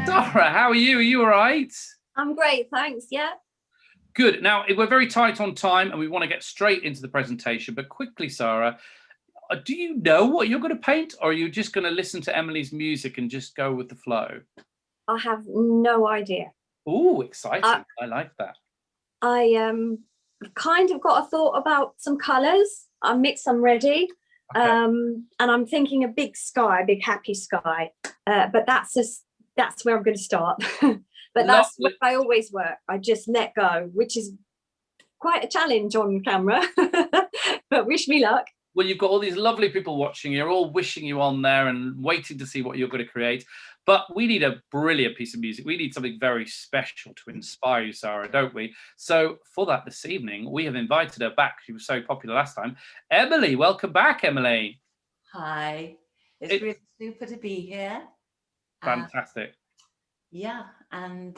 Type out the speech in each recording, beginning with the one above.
Sara, how are you? Are you all right? I'm great, thanks. Yeah. Good. Now, we're very tight on time and we want to get straight into the presentation, but quickly, Sara, do you know what you're going to paint, or are you just going to listen to Emily's music and just go with the flow? I have no idea. Oh, exciting. I like that. I kind of got a thought about some colours. I mixed some ready. Okay. And I'm thinking a big sky, a big happy sky. But that's where I'm going to start. But that's where I always work. I just let go, which is quite a challenge on camera. But wish me luck. Well, you've got all these lovely people watching. You're all wishing you on there and waiting to see what you're going to create. But we need a brilliant piece of music. We need something very special to inspire you, Sara, don't we? So for that this evening, we have invited her back. She was so popular last time. Emily, welcome back, Emily. Hi. It's really super to be here. Fantastic. Yeah, and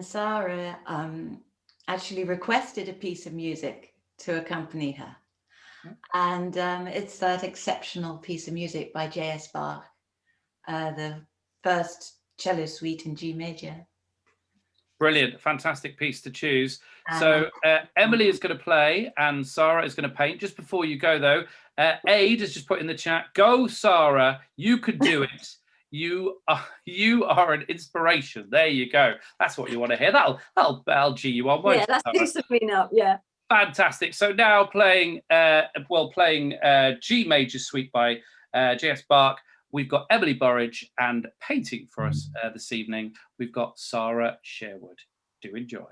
Sara actually requested a piece of music to accompany her. And it's that exceptional piece of music by J.S. Bach, the first cello suite in G major. Brilliant, fantastic piece to choose. So Emily is going to play and Sara is going to paint. Just before you go, though, Aid has just put in the chat, go, Sara, you could do it. You are an inspiration. There you go. That's what you want to hear. That'll G you on, won't it? Yeah, that's something up. Yeah. Fantastic. So now playing G major suite by J.S. Bach. We've got Emily Burridge, and painting for us this evening, we've got Sara Sherwood. Do enjoy.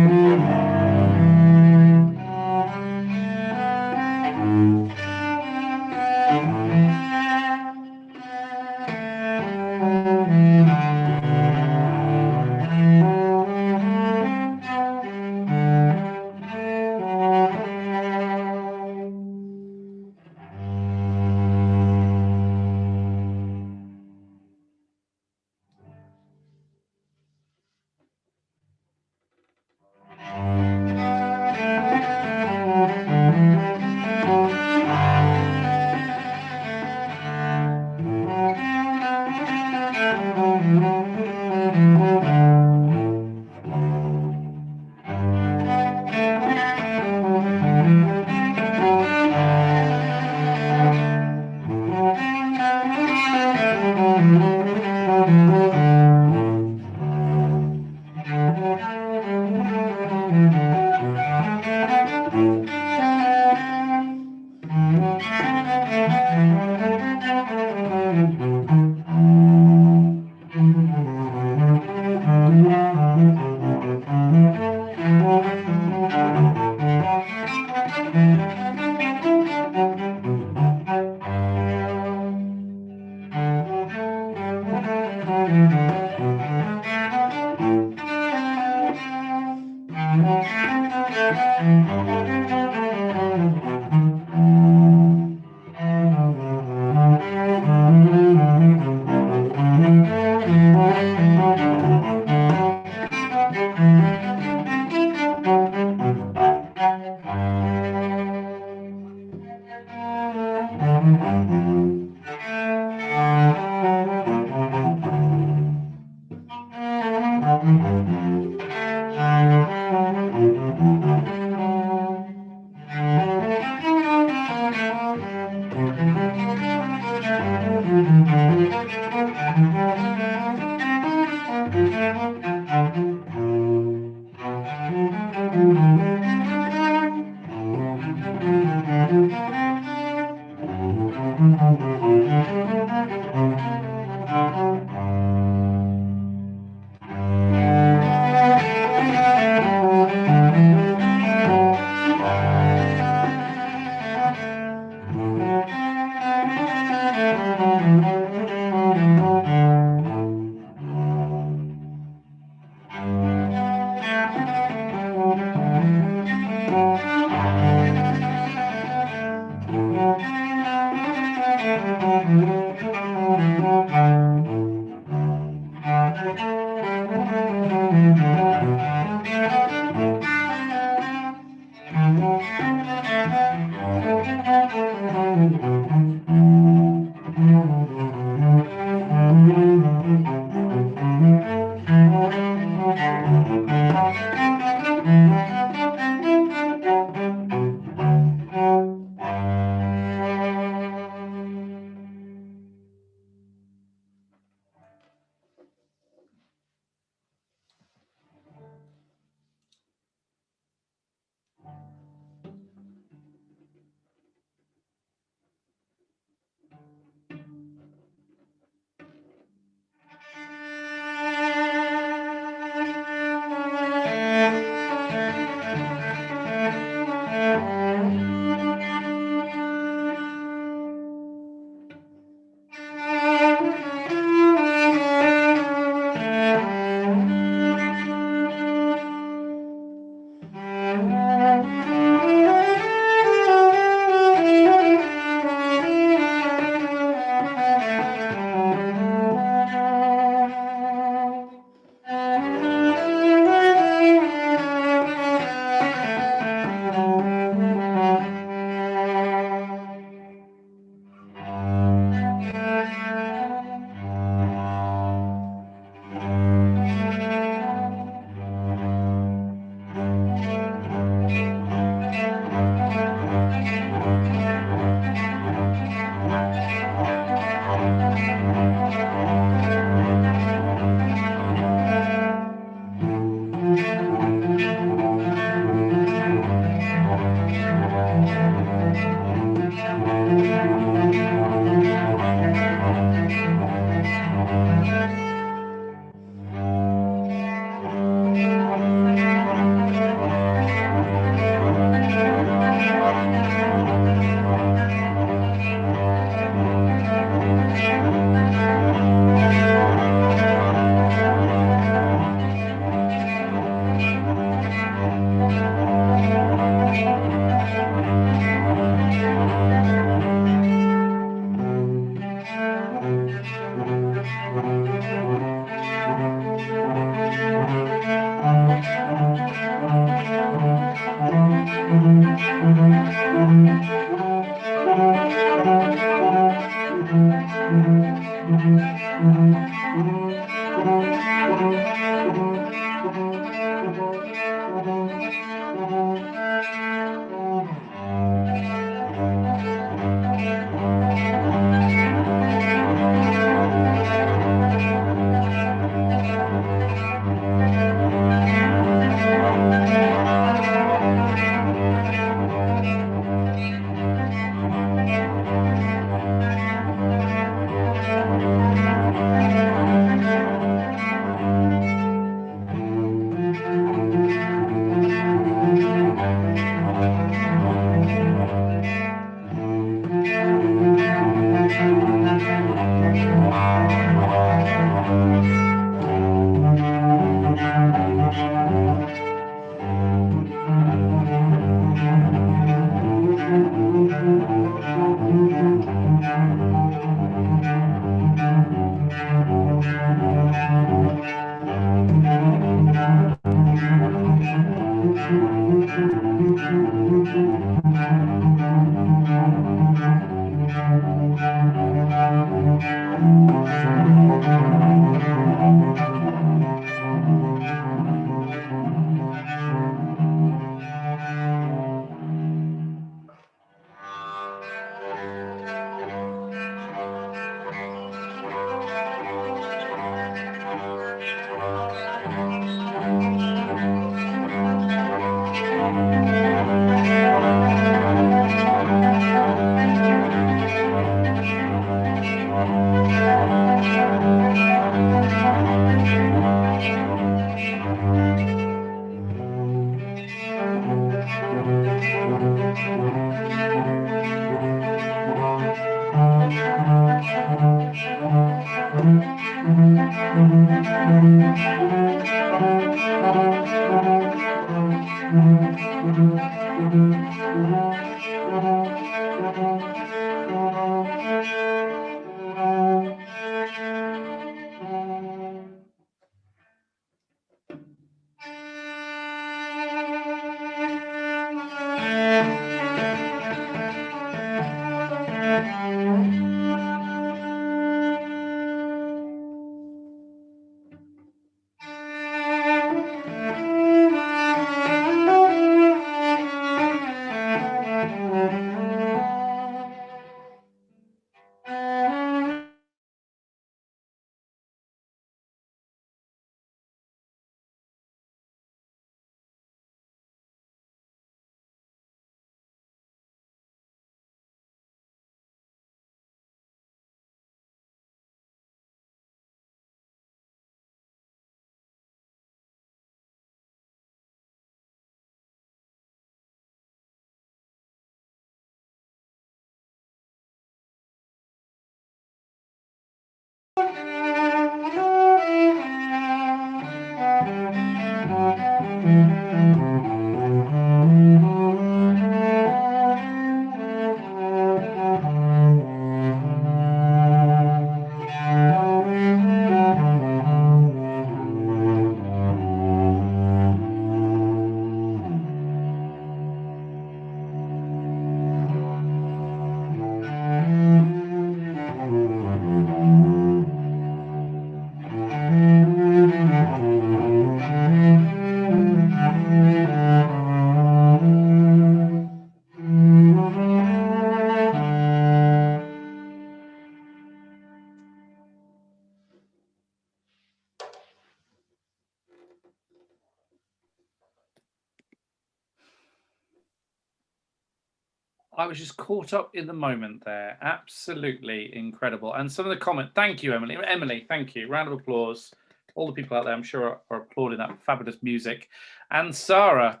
I was just caught up in the moment there. Absolutely incredible. And some of the comment, thank you, Emily. Emily, thank you. Round of applause. All the people out there, I'm sure, are applauding that fabulous music. And Sara,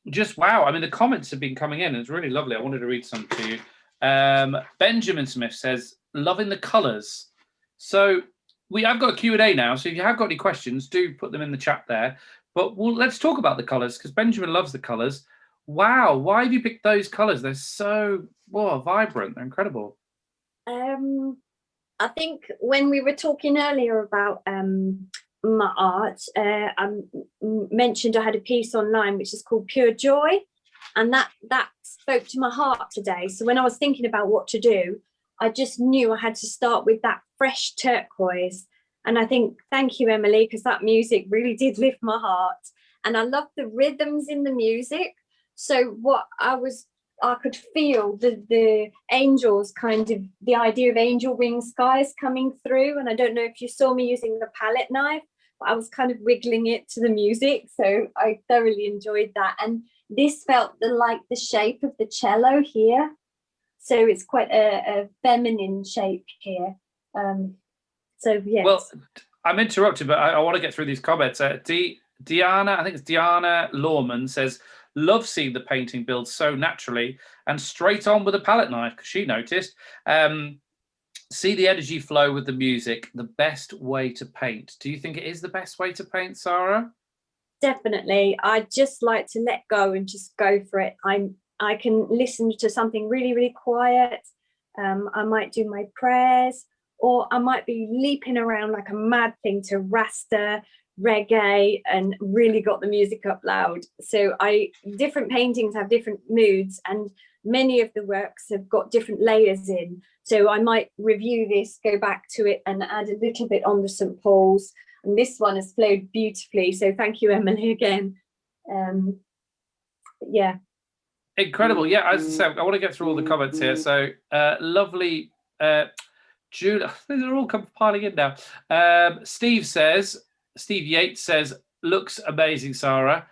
just wow. I mean, the comments have been coming in. It's really lovely. I wanted to read some to you. Benjamin Smith says, loving the colours. So I've got a Q&A now. So if you have got any questions, do put them in the chat there. But let's talk about the colours, because Benjamin loves the colours. Wow, why have you picked those colours? They're so vibrant. They're incredible. I think when we were talking earlier about my art, I mentioned I had a piece online which is called Pure Joy, and that spoke to my heart today. So when I was thinking about what to do, I just knew I had to start with that fresh turquoise. And I think, thank you, Emily, because that music really did lift my heart. And I love the rhythms in the music. So what I could feel the angels, kind of the idea of angel wing skies coming through. And I don't know if you saw me using the palette knife, but I was kind of wiggling it to the music. So I thoroughly enjoyed that. And this felt like the shape of the cello here. So it's quite a feminine shape here. So yes. Well, I'm interrupted, but I want to get through these comments. Diana, I think it's Diana Lawman says, love seeing the painting build so naturally and straight on with a palette knife, because she noticed. See the energy flow with the music, the best way to paint. Do you think it is the best way to paint, Sara? Definitely. I just like to let go and just go for it. I can listen to something really, really quiet. I might do my prayers, or I might be leaping around like a mad thing to Rasta, reggae, and really got the music up loud. So different paintings have different moods, and many of the works have got different layers in. So I might review this, go back to it, and add a little bit on the St. Paul's. And this one has flowed beautifully. So thank you, Emily, again. Yeah. Incredible. Yeah, as I said, I want to get through all the comments here. So lovely. Julie, these are all piling in now. Steve Yates says, looks amazing, Sara.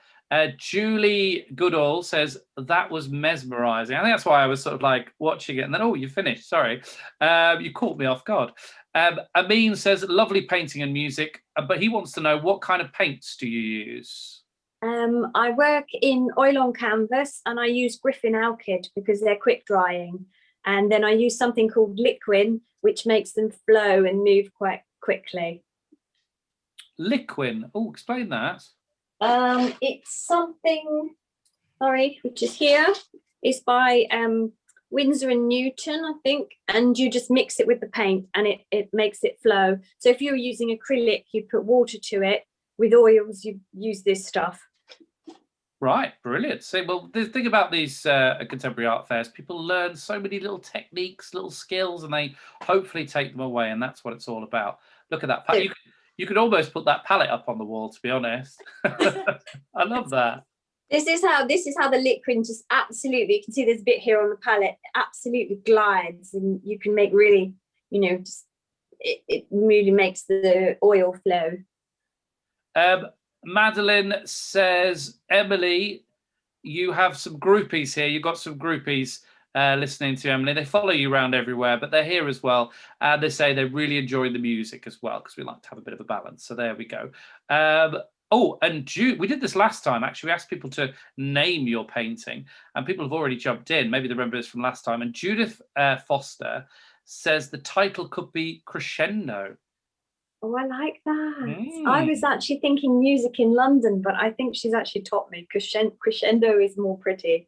Julie Goodall says, that was mesmerizing. I think that's why I was sort of like watching it and then, oh, you finished. Sorry. You caught me off guard. Amin says, lovely painting and music, but he wants to know, what kind of paints do you use? I work in oil on canvas, and I use Griffin alkyd because they're quick drying. And then I use something called liquin, which makes them flow and move quite quickly. Liquin. Oh, explain that. It's something, sorry, which is here. It's by Winsor and Newton, I think, and you just mix it with the paint and it makes it flow. So if you're using acrylic, you put water to it. With oils, you use this stuff. Right, brilliant. So, well, the thing about these contemporary art fairs, people learn so many little techniques, little skills, and they hopefully take them away, and that's what it's all about. Look at that. You could almost put that palette up on the wall, to be honest. I love that. This is how the liquid just absolutely, you can see there's a bit here on the palette, absolutely glides, and you can make really, you know, just it really makes the oil flow. Madeline says, Emily, you have some groupies here. You've got some groupies listening to Emily. They follow you around everywhere, but they're here as well. They say they really enjoy the music as well, because we like to have a bit of a balance. So there we go. Oh, and Jude, we did this last time, actually. We asked people to name your painting, and people have already jumped in. Maybe they remember this from last time. And Judith Foster says the title could be Crescendo. Oh, I like that. I was actually thinking Music in London, but I think she's actually taught me Crescendo is more pretty.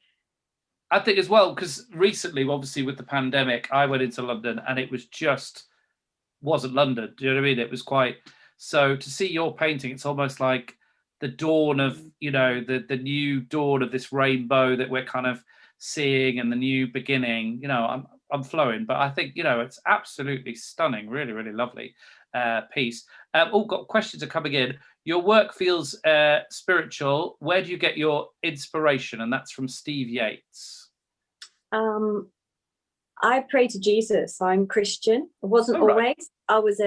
I think as well, because recently, obviously, with the pandemic, I went into London and it was wasn't London. Do you know what I mean? It was quite, so to see your painting, it's almost like the dawn of, you know, the new dawn of this rainbow that we're kind of seeing, and the new beginning. You know, I'm flowing, but I think, you know, it's absolutely stunning. Really, really lovely piece. Got questions are coming in. Your work feels spiritual. Where do you get your inspiration? And that's from Steve Yates. I pray to Jesus. I'm Christian. I wasn't always. I was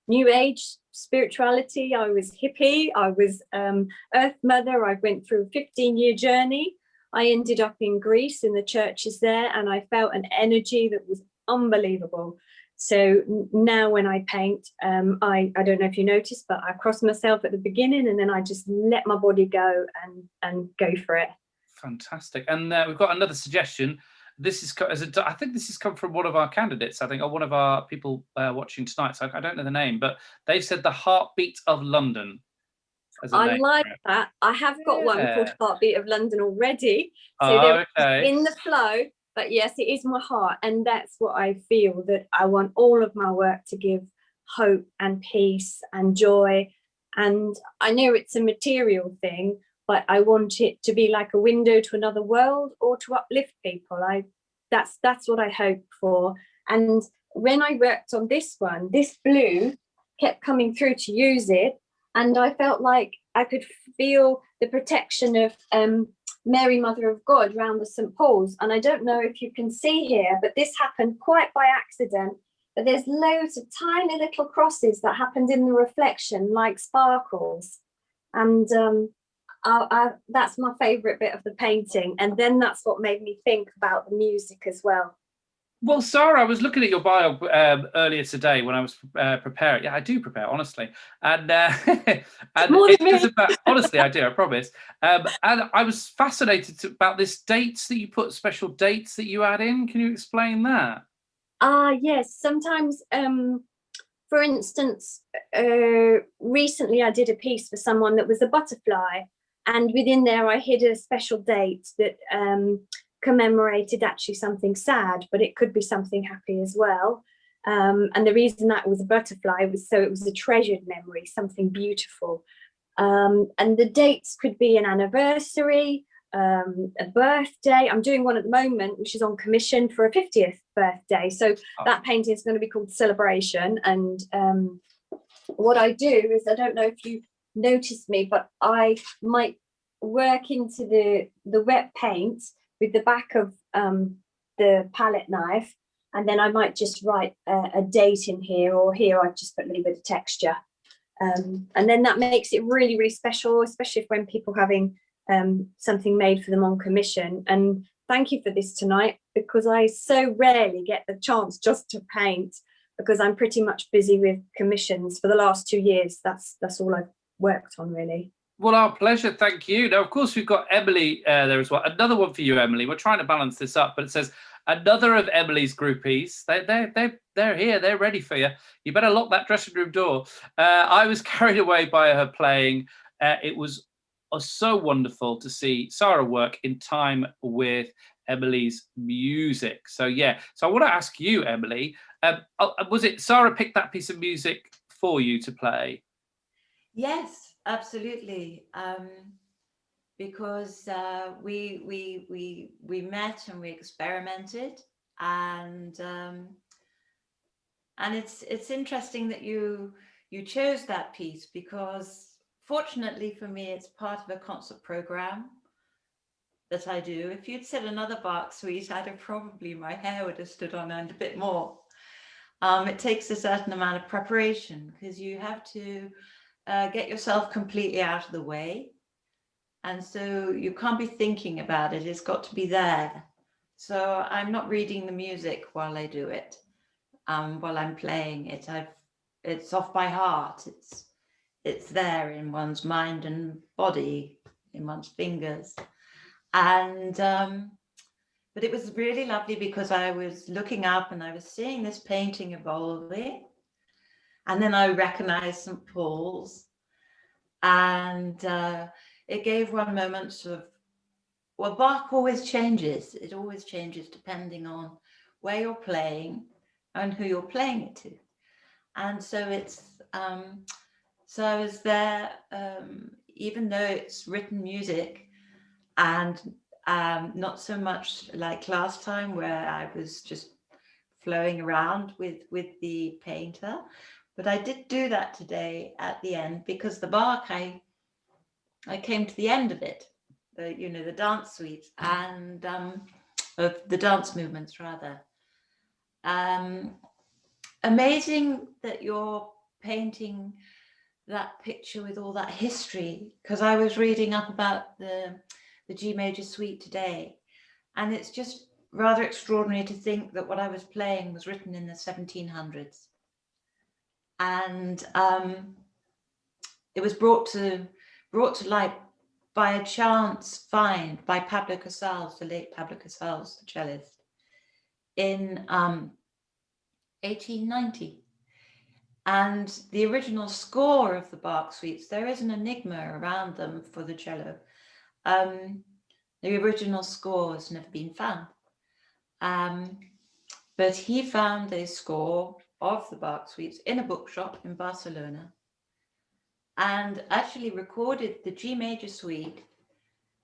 New Age spirituality. I was hippie. I was Earth Mother. I went through a 15-year journey. I ended up in Greece in the churches there, and I felt an energy that was unbelievable. So now when I paint, I don't know if you noticed, but I cross myself at the beginning, and then I just let my body go and go for it. Fantastic. And we've got another suggestion. This is, I think this has come from one of our candidates, I think, or one of our people watching tonight. So I don't know the name, but they've said The Heartbeat of London. I like that. I have got one called Heartbeat of London already. So they're in the flow. But yes, it is my heart, and that's what I feel, that I want all of my work to give hope and peace and joy. And I know it's a material thing, but I want it to be like a window to another world, or to uplift people. That's what I hope for. And when I worked on this one, this blue kept coming through to use it, and I felt like I could feel the protection of Mary, Mother of God, around the St. Paul's. And I don't know if you can see here, but this happened quite by accident. But there's loads of tiny little crosses that happened in the reflection, like sparkles. And that's my favourite bit of the painting. And then that's what made me think about the music as well. Well, Sara, I was looking at your bio earlier today when I was preparing. Yeah, I do prepare, honestly. And, and honestly, I do, I promise. And I was fascinated about this dates that you put, special dates that you add in. Can you explain that? Yes, sometimes, for instance, recently I did a piece for someone that was a butterfly. And within there, I hid a special date that commemorated actually something sad, but it could be something happy as well. And the reason that was a butterfly was so it was a treasured memory, something beautiful. And the dates could be an anniversary, a birthday. I'm doing one at the moment, which is on commission for a 50th birthday. So that painting is going to be called Celebration. And what I do is, I don't know if you noticed me, but I might work into the wet paint with the back of the palette knife, and then I might just write a date in here, or here I just put a little bit of texture. And then that makes it really, really special, especially when people having something made for them on commission. And thank you for this tonight, because I so rarely get the chance just to paint, because I'm pretty much busy with commissions for the last 2 years. That's all I've worked on, really. Well, our pleasure. Thank you. Now, of course, we've got Emily there as well. Another one for you, Emily. We're trying to balance this up, but it says another of Emily's groupies. They're here. They're ready for you. You better lock that dressing room door. I was carried away by her playing. It was so wonderful to see Sara work in time with Emily's music. So yeah. So I want to ask you, Emily. Was it Sara picked that piece of music for you to play? Yes, absolutely. Because we met and we experimented, and it's interesting that you chose that piece, because fortunately for me, it's part of a concert program that I do. If you'd said another Bach suite, my hair would have stood on end a bit more. It takes a certain amount of preparation, because you have to get yourself completely out of the way. And so you can't be thinking about it. It's got to be there. So I'm not reading the music while I do it, while I'm playing it. It's off by heart. It's there in one's mind and body, in one's fingers. And but it was really lovely, because I was looking up and I was seeing this painting evolving, and then I recognized St. Paul's, and it gave one moment sort of, well, Bach always changes. It always changes depending on where you're playing and who you're playing it to. And so so I was there, even though it's written music, and not so much like last time where I was just flowing around with the painter, but I did do that today at the end, because the Bach, I came to the end of it, the dance suites, and of the dance movements rather. Amazing that you're painting that picture with all that history, because I was reading up about the G major suite today, and it's just rather extraordinary to think that what I was playing was written in the 1700s, and it was brought to light by a chance find by Pablo Casals, the late Pablo Casals, the cellist, in 1890. And the original score of the Bach suites, there is an enigma around them for the cello. The original score has never been found. But he found a score of the Bach suites in a bookshop in Barcelona, and actually recorded the G major suite.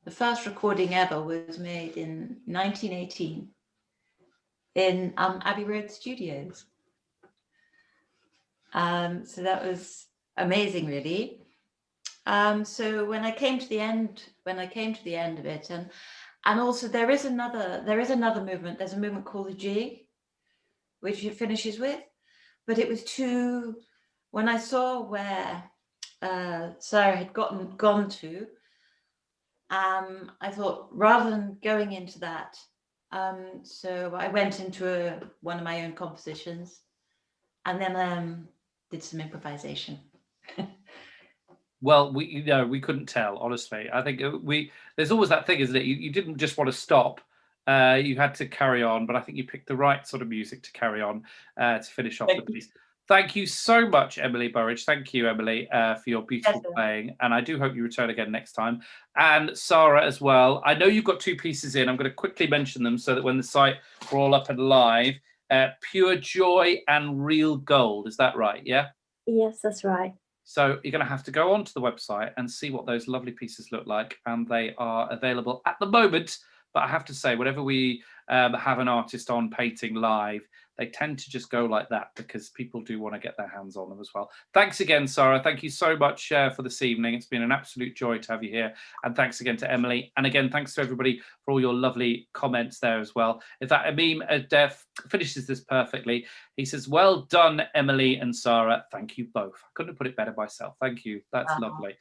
The first recording ever was made in 1918 in Abbey Road Studios. So that was amazing, really. So when I came to the end of it, and also there is another movement. There's a movement called the Jig, which it finishes with, but it was too. When I saw where Sara had gone to, I thought, rather than going into that, so I went into one of my own compositions, and then did some improvisation. Well, we couldn't tell, honestly. I think there's always that thing, isn't it? You didn't just want to stop. You had to carry on, but I think you picked the right sort of music to carry on to finish off the piece. Thank you so much, Emily Burridge. Thank you, Emily, for your beautiful playing. And I do hope you return again next time. And Sara as well. I know you've got two pieces in. I'm going to quickly mention them so that when the site are all up and live. Pure Joy and Real Gold. Is that right? Yeah? Yes, that's right. So you're going to have to go onto the website and see what those lovely pieces look like. And they are available at the moment. But I have to say, whenever we have an artist on painting live, they tend to just go like that, because people do want to get their hands on them as well. Thanks again, Sara. Thank you so much for this evening. It's been an absolute joy to have you here. And thanks again to Emily. And again, thanks to everybody for all your lovely comments there as well. In fact, Amim Def finishes this perfectly. He says, well done, Emily and Sara. Thank you both. I couldn't have put it better myself. Thank you. That's lovely.